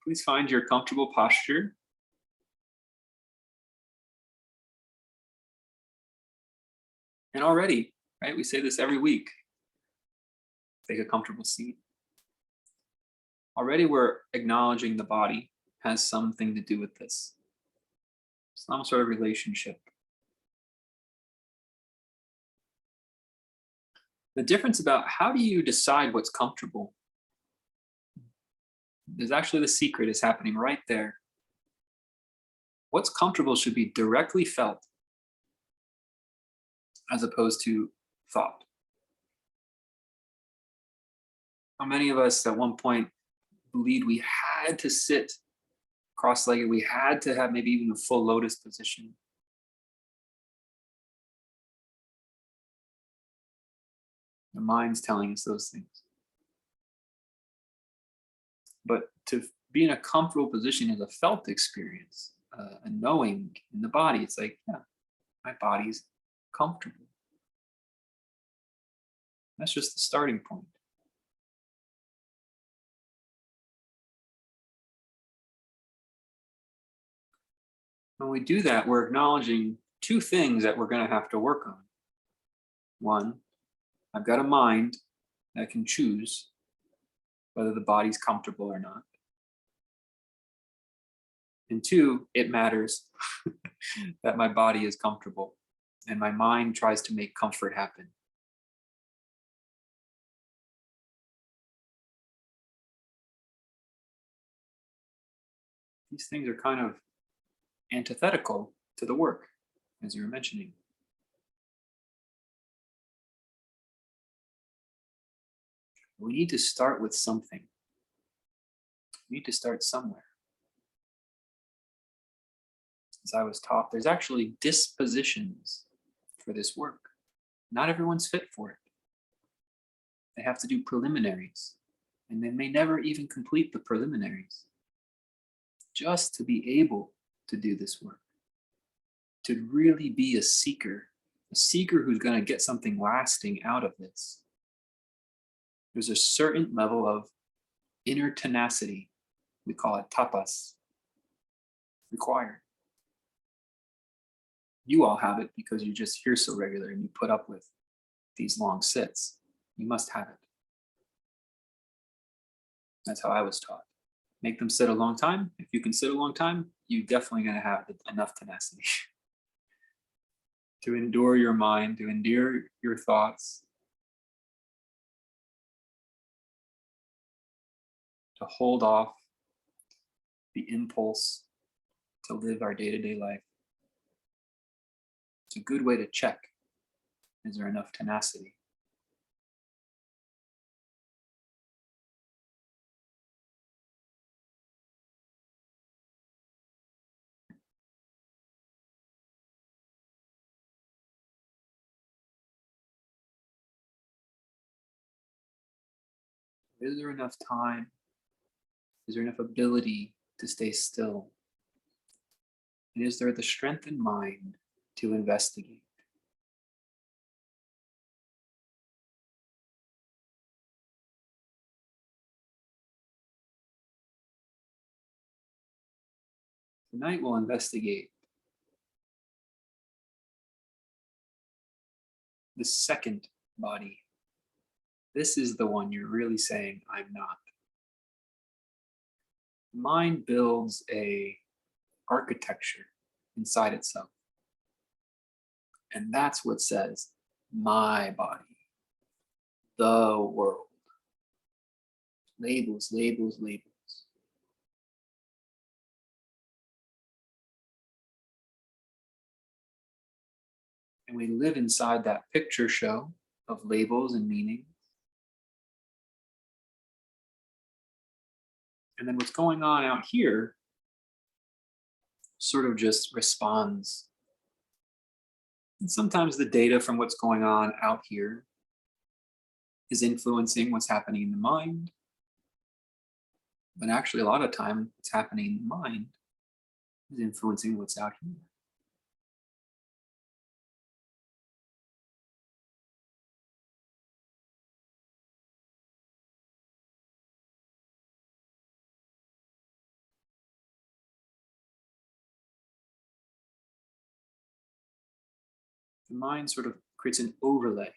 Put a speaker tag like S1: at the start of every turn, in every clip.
S1: Please find your comfortable posture. And already, right, we say this every week, take a comfortable seat. Already we're acknowledging the body has something to do with this, some sort of relationship. The difference about how do you decide what's comfortable? There's actually the secret is happening right there. What's comfortable should be directly felt as opposed to thought. How many of us at one point believed we had to sit cross-legged, we had to have maybe even a full lotus position? The mind's telling us those things. But to be in a comfortable position is a felt experience, a knowing in the body. It's like, yeah, my body's comfortable. That's just the starting point. When we do that, we're acknowledging two things that we're going to have to work on. One, I've got a mind that can choose whether the body's comfortable or not. And two, it matters that my body is comfortable and my mind tries to make comfort happen. These things are kind of antithetical to the work, as you were mentioning. We need to start with something. We need to start somewhere. As I was taught, there's actually dispositions for this work. Not everyone's fit for it. They have to do preliminaries, and they may never even complete the preliminaries just to be able to do this work, to really be a seeker who's going to get something lasting out of this. There's a certain level of inner tenacity, we call it tapas, required. You all have it because you're just here so regular and you put up with these long sits. You must have it. That's how I was taught. Make them sit a long time. If you can sit a long time, you're definitely going to have enough tenacity to endure your mind, to endure your thoughts, to hold off the impulse to live our day-to-day life. It's a good way to check, is there enough tenacity? Is there enough time? Is there enough ability to stay still? And is there the strength in mind to investigate? Tonight we'll investigate the second body. This is the one you're really saying, I'm not. Mind builds a architecture inside itself. And that's what says, my body, the world. Labels, labels, labels. And we live inside that picture show of labels and meaning. And then what's going on out here sort of just responds. And sometimes the data from what's going on out here is influencing what's happening in the mind. But actually, a lot of time, what's happening in the mind is influencing what's out here. The mind sort of creates an overlay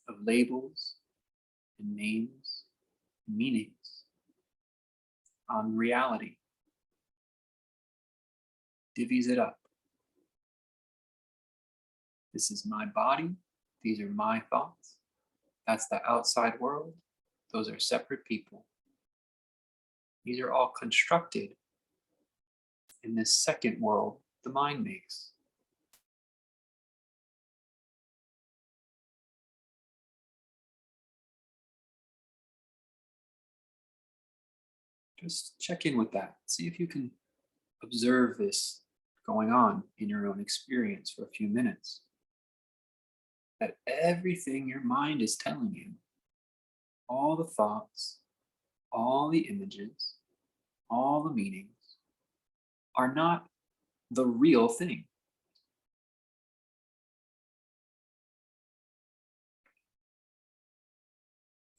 S1: of labels and names and meanings on reality, divvies it up. This is my body. These are my thoughts. That's the outside world. Those are separate people. These are all constructed in this second world the mind makes. Just check in with that. See if you can observe this going on in your own experience for a few minutes. That everything your mind is telling you, all the thoughts, all the images, all the meanings, are not the real thing.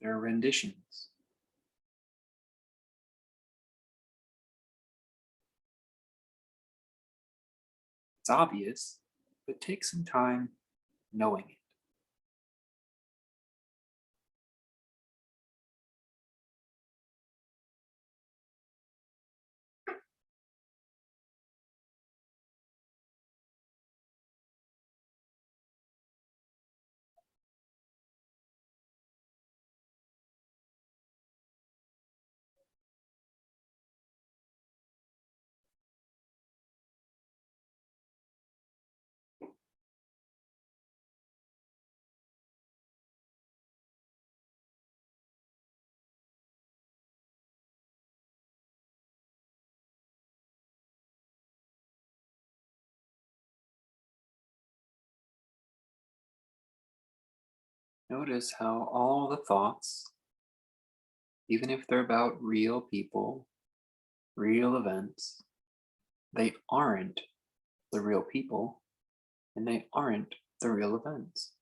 S1: They're renditions. It's obvious, but take some time knowing it. Notice how all the thoughts, even if they're about real people, real events, they aren't the real people and they aren't the real events.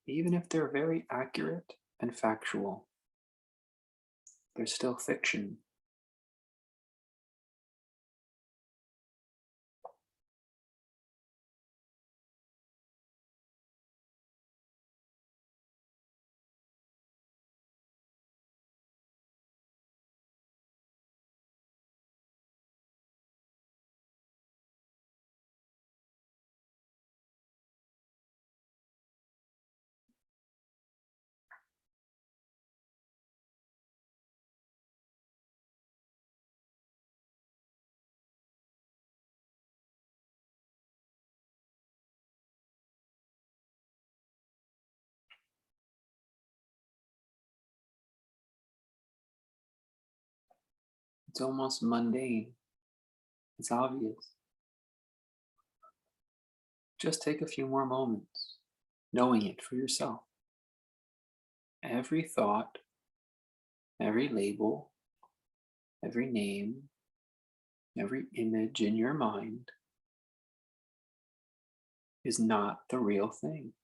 S1: Even if they're very accurate and factual, they're still fiction. It's almost mundane. It's obvious. Just take a few more moments knowing it for yourself. Every thought, every label, every name, every image in your mind is not the real thing.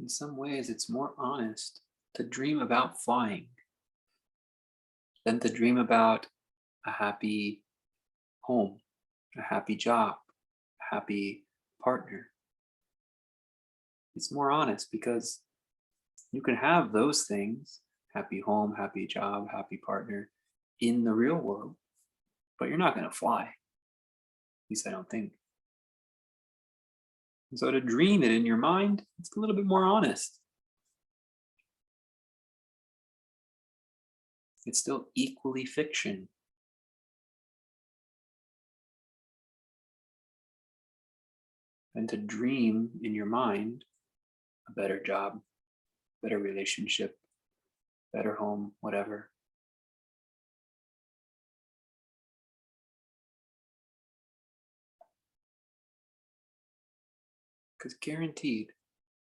S1: In some ways, it's more honest to dream about flying than to dream about a happy home, a happy job, a happy partner. It's more honest because you can have those things, happy home, happy job, happy partner, in the real world, but you're not going to fly. At least I don't think. And so to dream it in your mind, it's a little bit more honest. It's still equally fiction. And to dream in your mind a better job, better relationship, better home, whatever. Because guaranteed,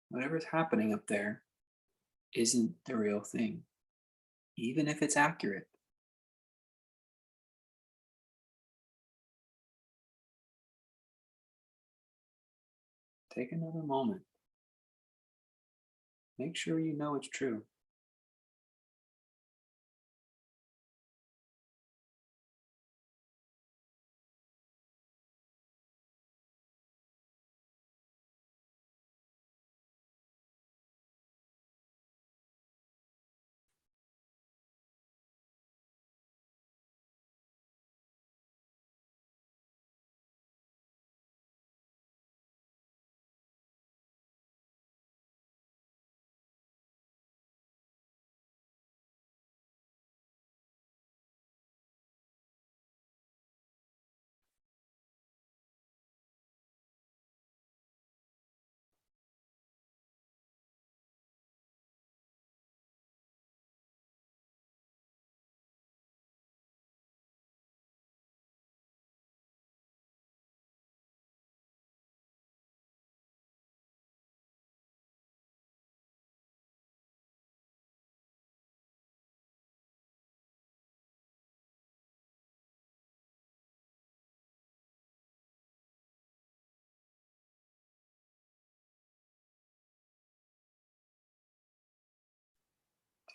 S1: whatever's happening up there isn't the real thing, even if it's accurate. Take another moment. Make sure you know it's true.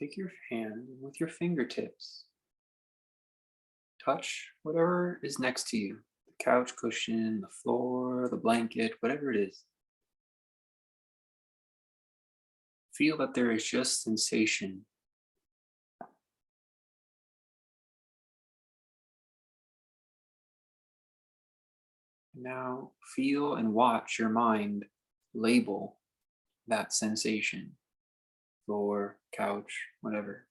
S1: Take your hand with your fingertips. Touch whatever is next to you, the couch cushion, the floor, the blanket, whatever it is. Feel that there is just sensation. Now feel and watch your mind label that sensation, floor, couch, whatever.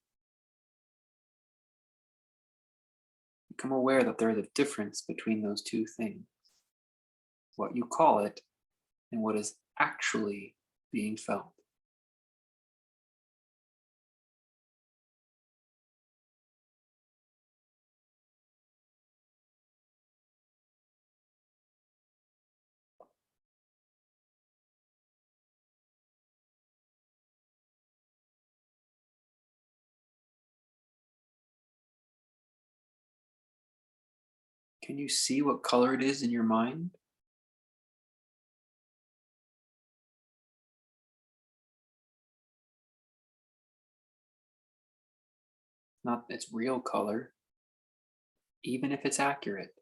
S1: Become aware that there is a difference between those two things, what you call it and what is actually being felt. Can you see what color it is in your mind? Not its real color, even if it's accurate.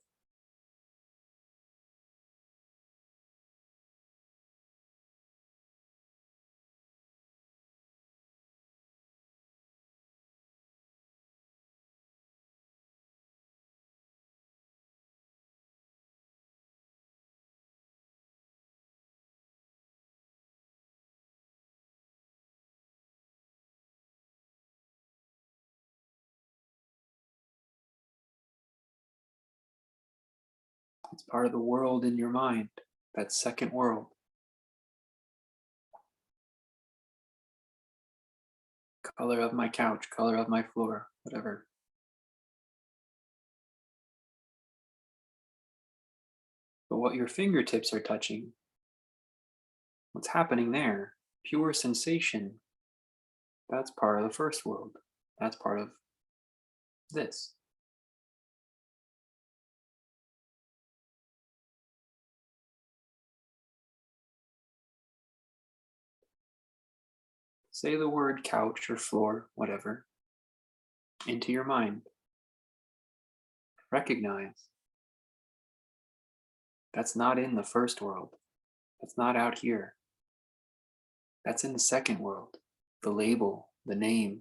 S1: It's part of the world in your mind, that second world. Color of my couch, color of my floor, whatever. But what your fingertips are touching, what's happening there, pure sensation, that's part of the first world. That's part of this. Say the word couch or floor, whatever, into your mind. Recognize that's not in the first world. That's not out here. That's in the second world. The label, the name,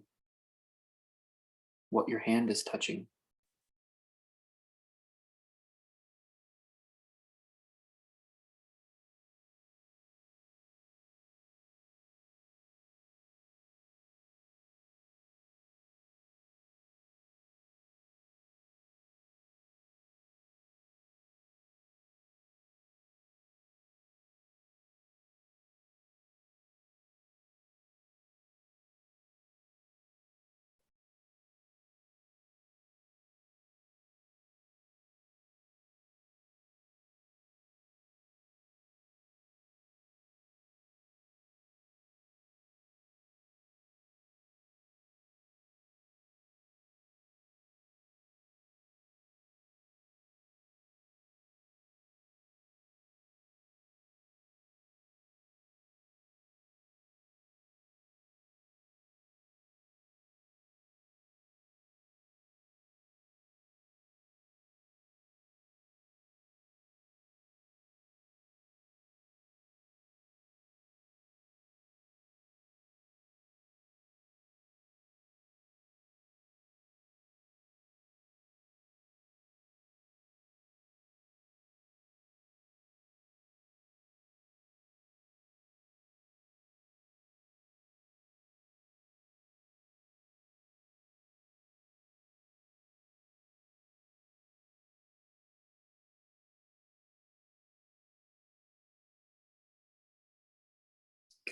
S1: what your hand is touching.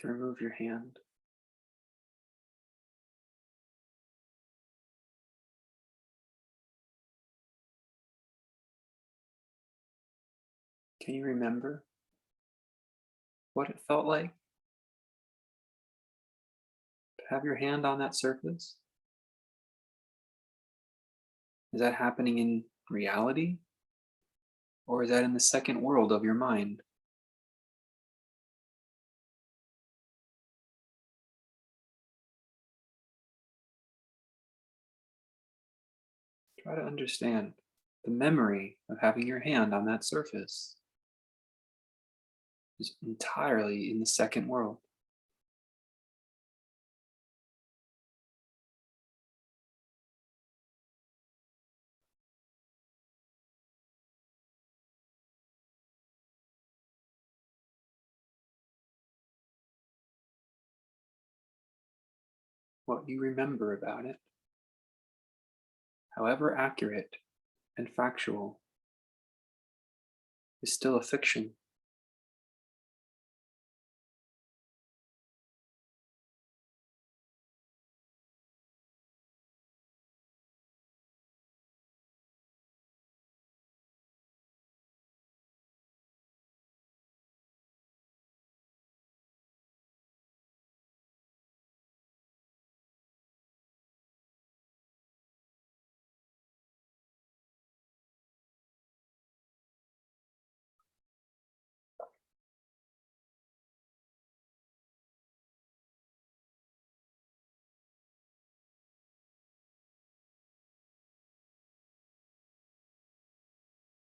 S1: to remove your hand. Can you remember what it felt like to have your hand on that surface? Is that happening in reality? Or is that in the second world of your mind? Try to understand the memory of having your hand on that surface is entirely in the second world. What you remember about it, however accurate and factual, is still a fiction.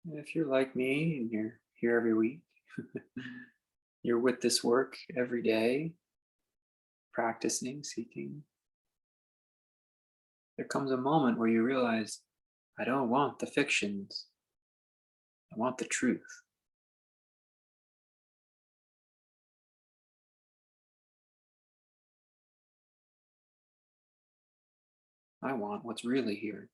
S1: And if you're like me and you're here every week, you're with this work every day, practicing, seeking, there comes a moment where you realize, I don't want the fictions, I want the truth. I want what's really here.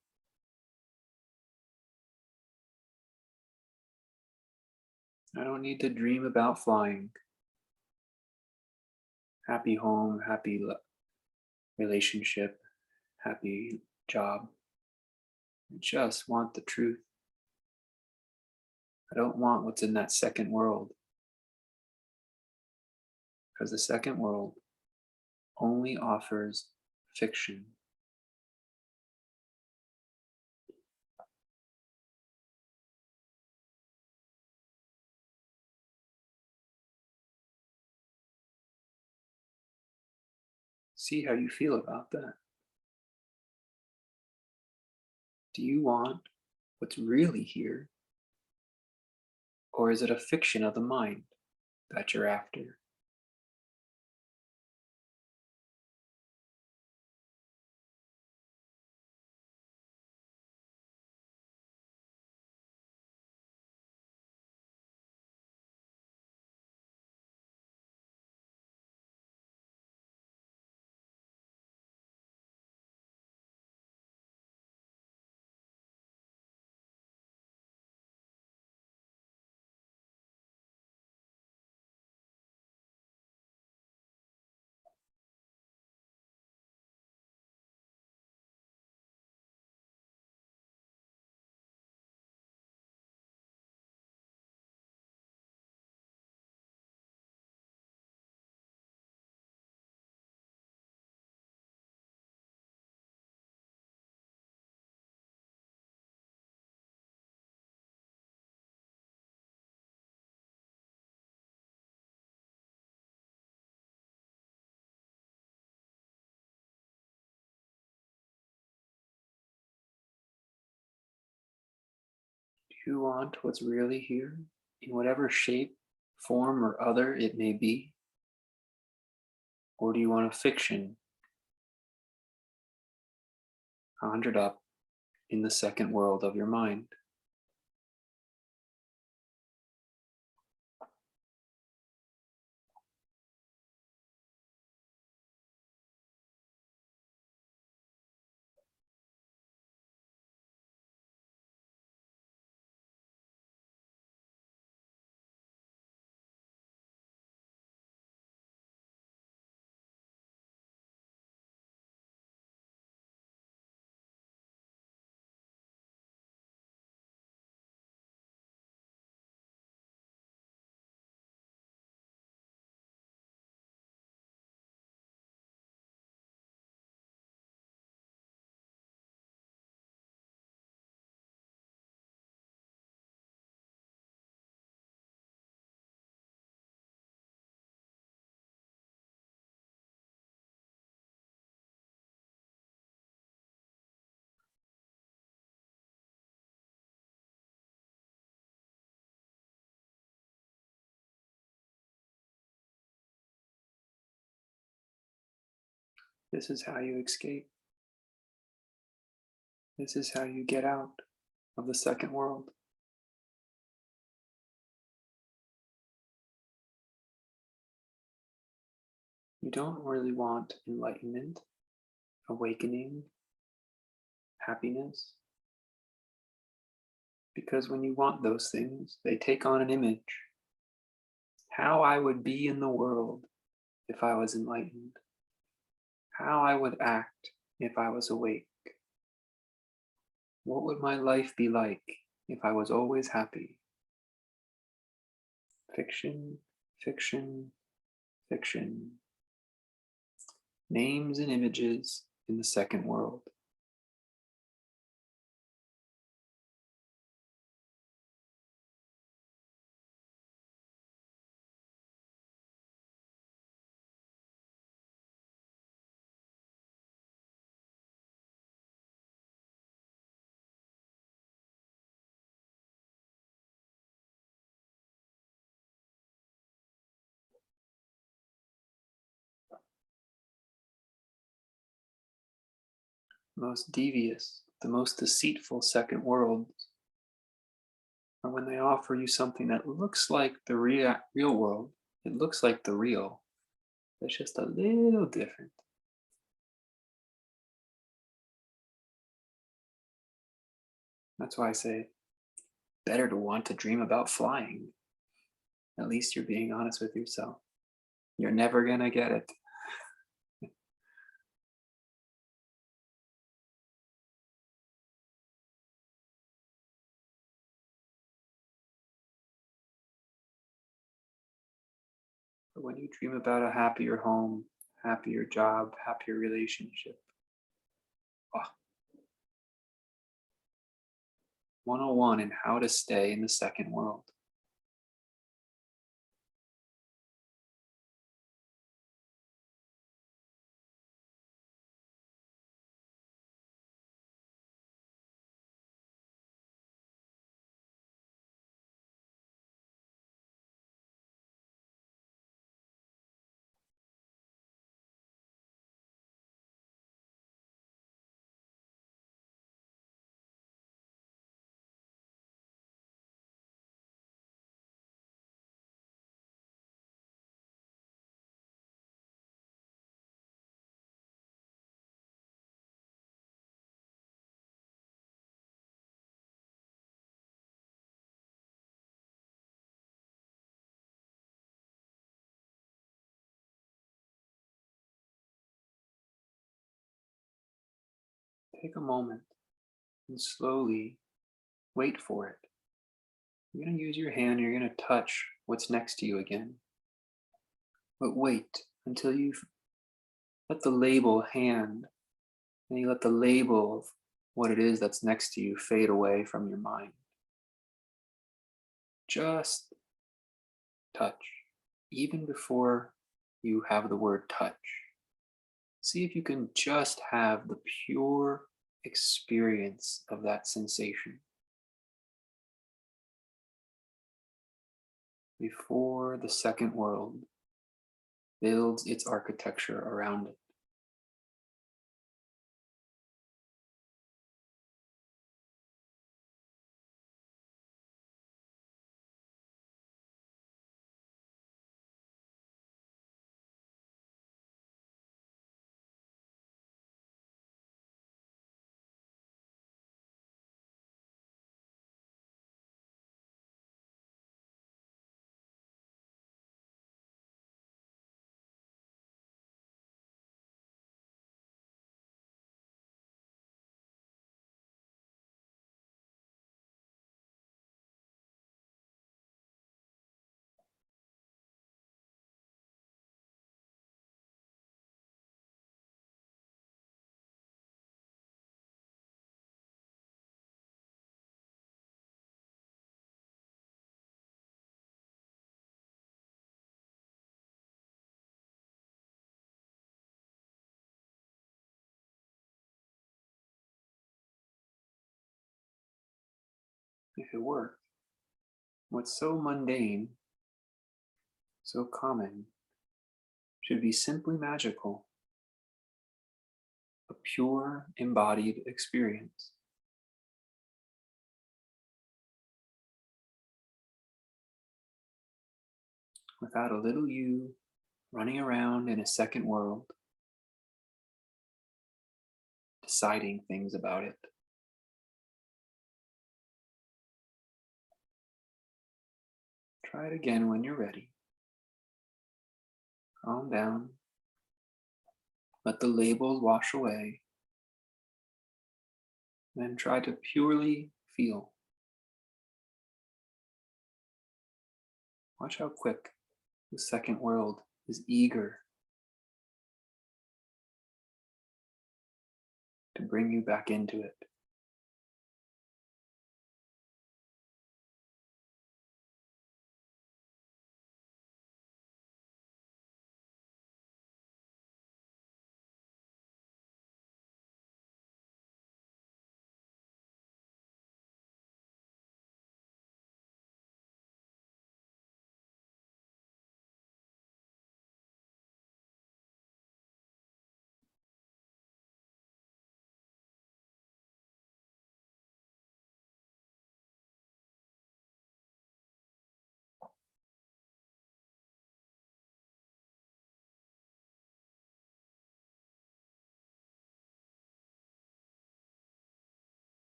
S1: I don't need to dream about flying. Happy home, relationship, happy job. I just want the truth. I don't want what's in that second world, because the second world only offers fiction. See how you feel about that. Do you want what's really here, or is it a fiction of the mind that you're after? Do you want what's really here, in whatever shape, form, or other it may be? Or do you want a fiction conjured up in the second world of your mind? This is how you escape. This is how you get out of the second world. You don't really want enlightenment, awakening, happiness, because when you want those things, they take on an image. How I would be in the world if I was enlightened. How I would act if I was awake. What would my life be like if I was always happy? Fiction, fiction, fiction. Names and images in the second world. The most devious, the most deceitful second worlds are when they offer you something that looks like the real world. It looks like the real, but it's just a little different. That's why I say better to want to dream about flying. At least you're being honest with yourself. You're never going to get it. But when you dream about a happier home, happier job, happier relationship, oh, 101 in how to stay in the second world. Take a moment and slowly wait for it. You're going to use your hand, you're going to touch what's next to you again. But wait until you let the label hand and you let the label of what it is that's next to you fade away from your mind. Just touch, even before you have the word touch. See if you can just have the pure experience of that sensation before the second world builds its architecture around it. If it worked, what's so mundane, so common, should be simply magical. a pure embodied experience. Without a little you running around in a second world, deciding things about it. Try it again when you're ready. Calm down. Let the labels wash away. Then try to purely feel. Watch how quick the second world is eager to bring you back into it.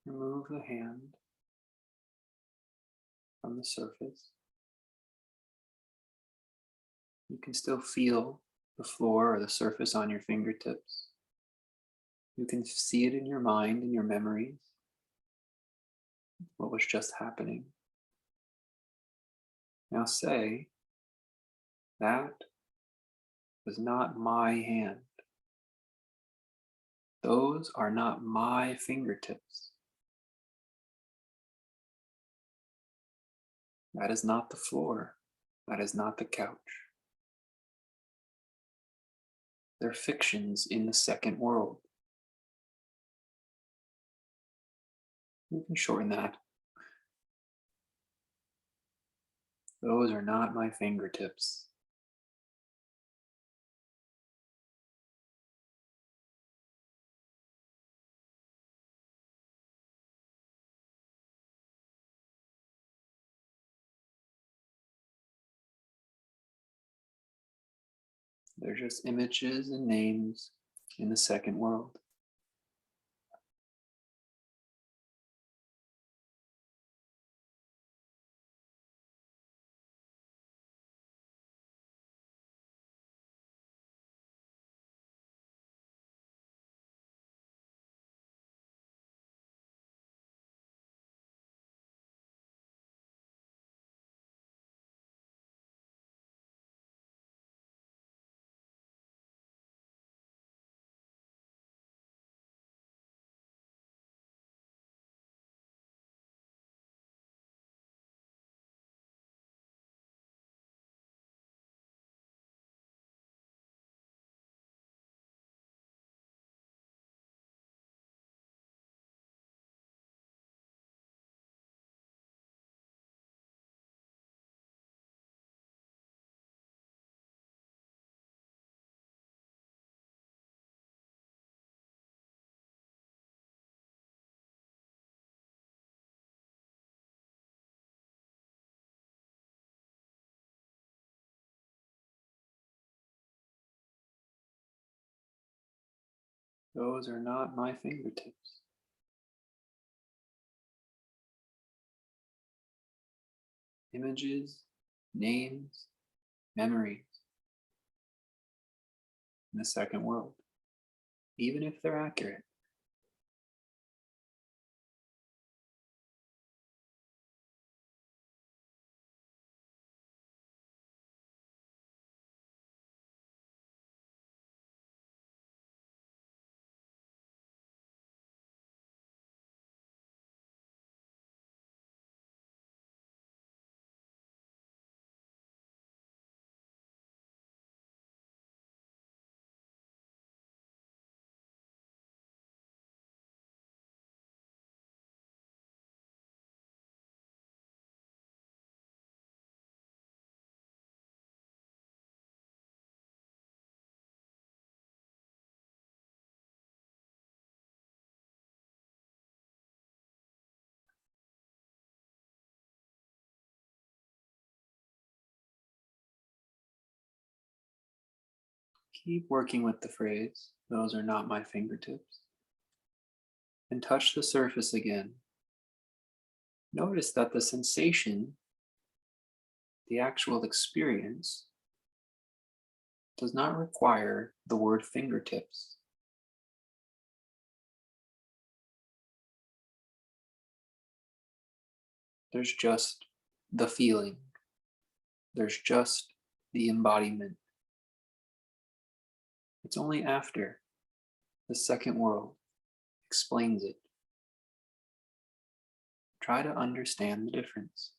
S1: Remove the hand from the surface. You can still feel the floor or the surface on your fingertips. You can see it in your mind, in your memories, what was just happening. Now say, that was not my hand. Those are not my fingertips. That is not the floor. That is not the couch. They're fictions in the second world. You can shorten that. Those are not my fingertips. They're just images and names in the second world. Those are not my fingertips. images, names, memories in the second world, even if they're accurate. Keep working with the phrase, "Those are not my fingertips," and touch the surface again. Notice that the sensation, the actual experience, does not require the word fingertips. There's just the feeling, there's just the embodiment. It's only after the second world explains it. Try to understand the difference.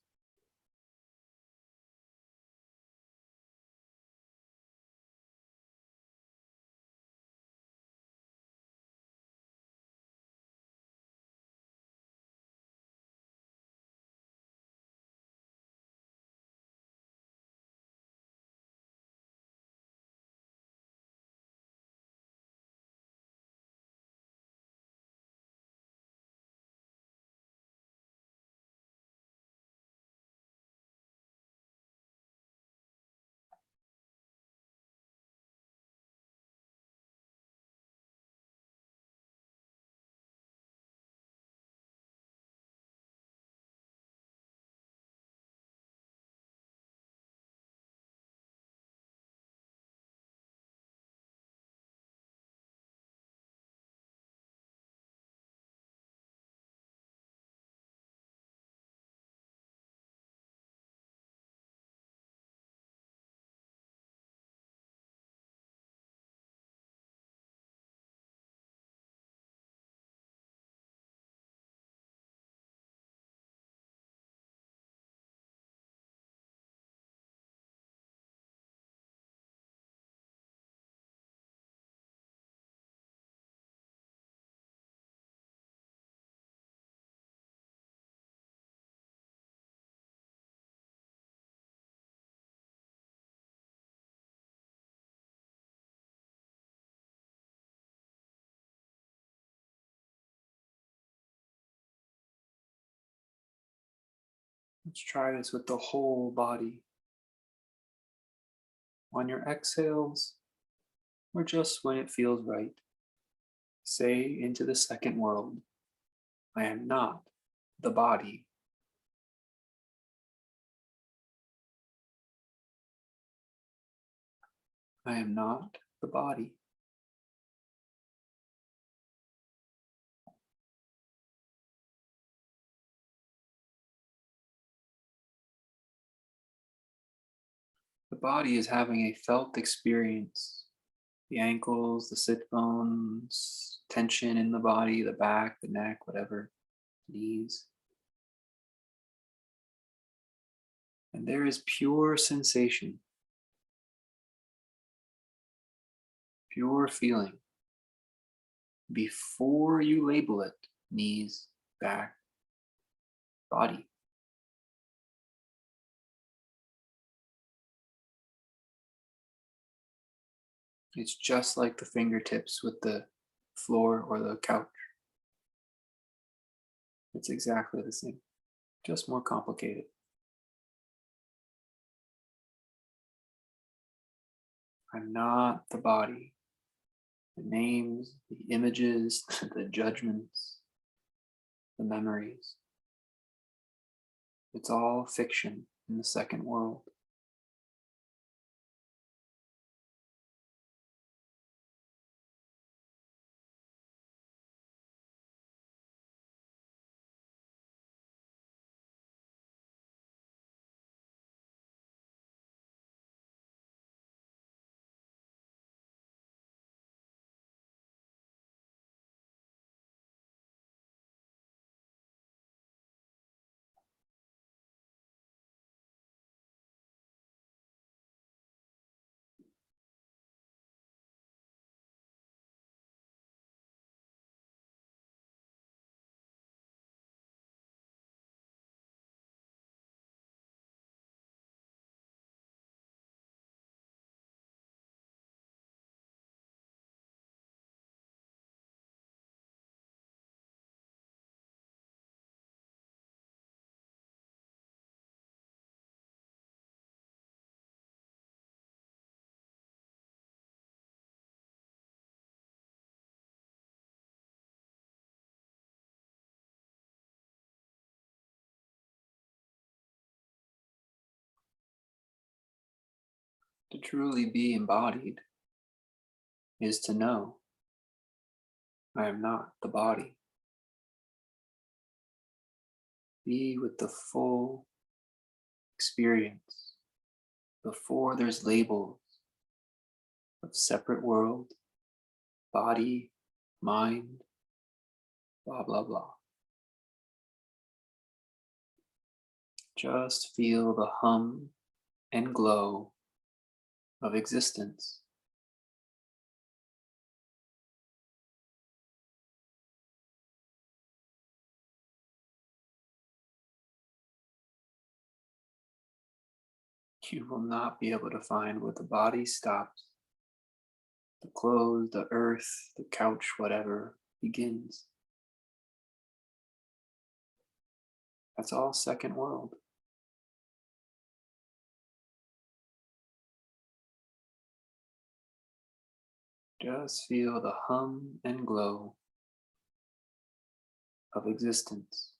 S1: Let's try this with the whole body. On your exhales, or just when it feels right, say into the second world, "I am not the body." I am not the body. The body is having a felt experience. The ankles, the sit bones, tension in the body, the back, the neck, whatever, knees. And there is pure sensation, pure feeling before you label it knees, back, body. It's just like the fingertips with the floor or the couch. It's exactly the same, just more complicated. I'm not the body. The names, the images, the judgments, the memories. It's all fiction in the second world. To truly be embodied is to know I am not the body. Be with the full experience before there's labels of separate world, body, mind, blah, blah, blah. Just feel the hum and glow of existence. You will not be able to find where the body stops, the clothes, the earth, the couch, whatever begins. That's all second world. Just feel the hum and glow of existence.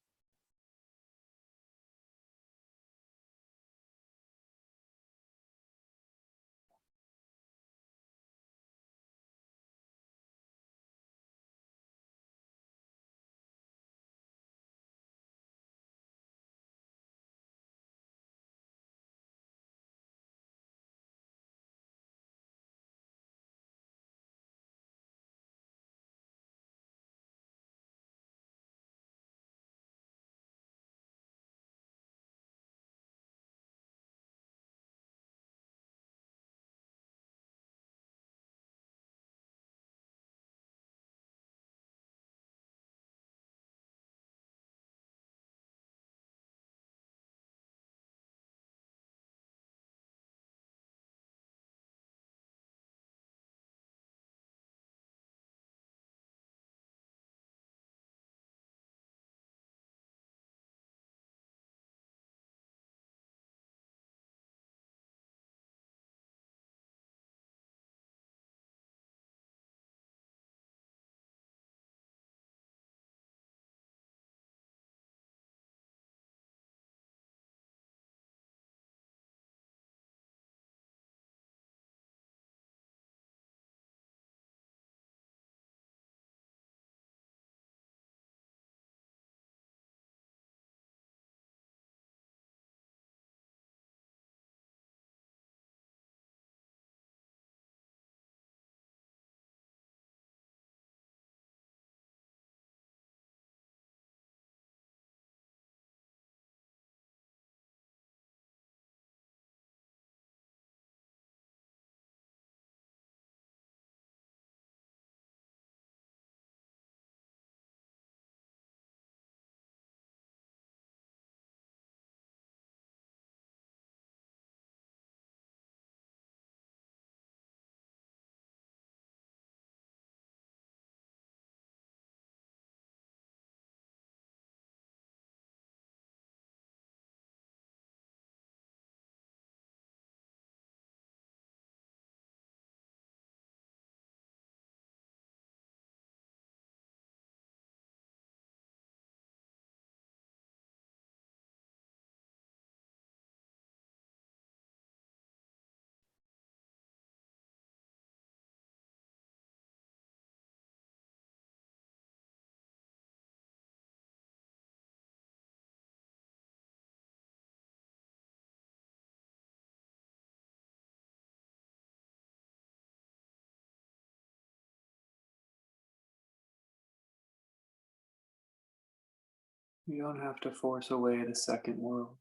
S1: You don't have to force away the second world.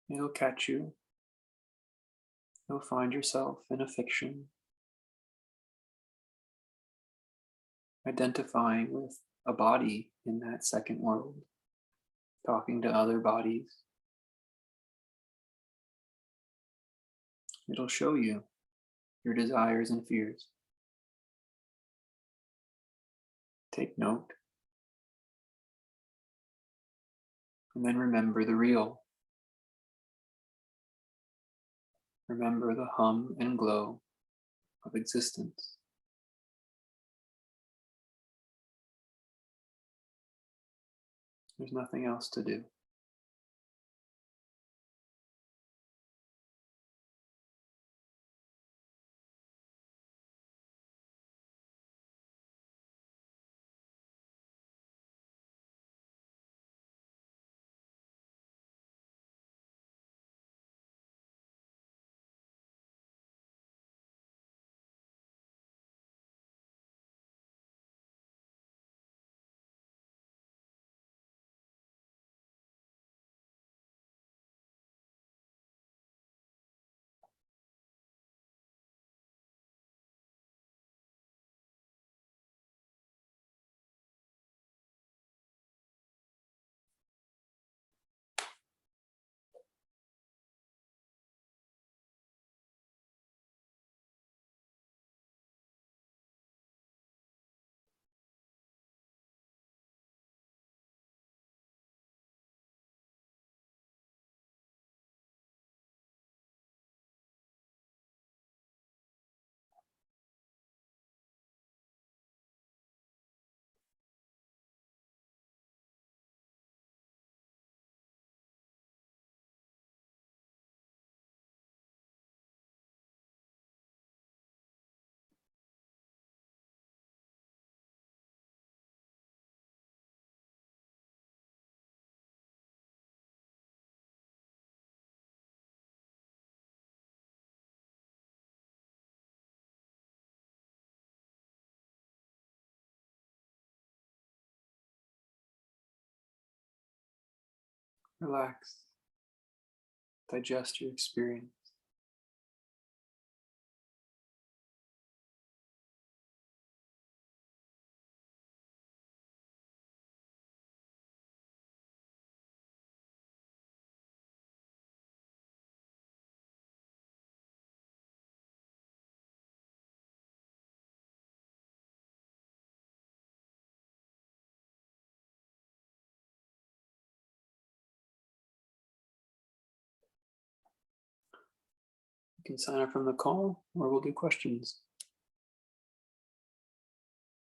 S1: It'll catch you. You'll find yourself in a fiction, identifying with a body in that second world, talking to other bodies. It'll show you your desires and fears. Take note. And then remember the real. Remember the hum and glow of existence. There's nothing else to do. Relax. Digest your experience. You can sign up from the call or we'll do questions.